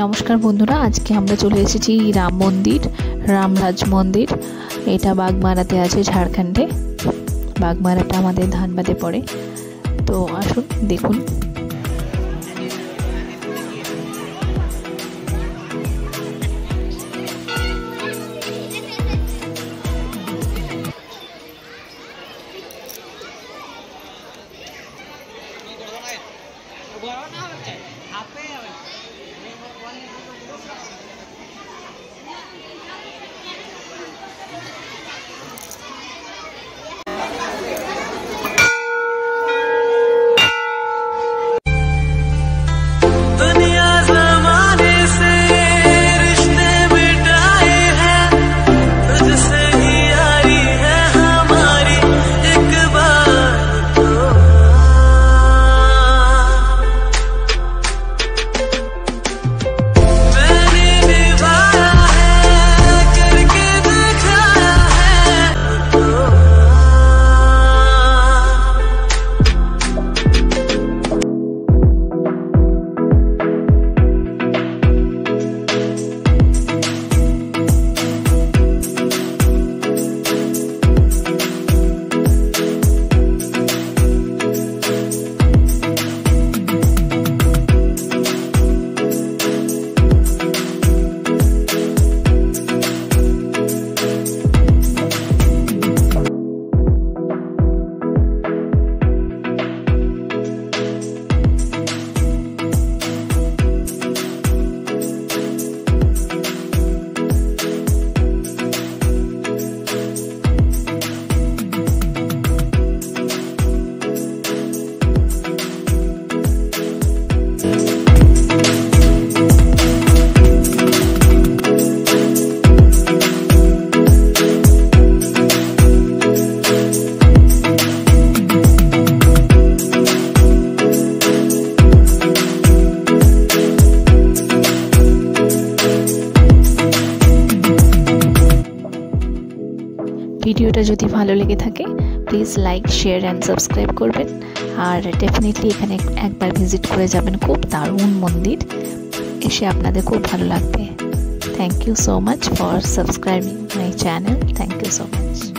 नमस्कार बंधुरा आज के আমরা চলে এসেছি রাম মন্দির রামরাজ মন্দির। এটা বাগমারাতে আছে ঝাড়খণ্ডে। বাগমারাটা আমাদের ধানবাদে পড়ে। তো আসুন দেখুন। ভিডিওটা যদি ভালো লেগে থাকে please like share and subscribe করবেন আর ডেফিনেটলি এখানে একবার ভিজিট করে যাবেন। খুব দারুণ মন্দির, এসে আপনাদের খুব ভালো লাগবে। Thank you so much for subscribing my channel. Thank you so much.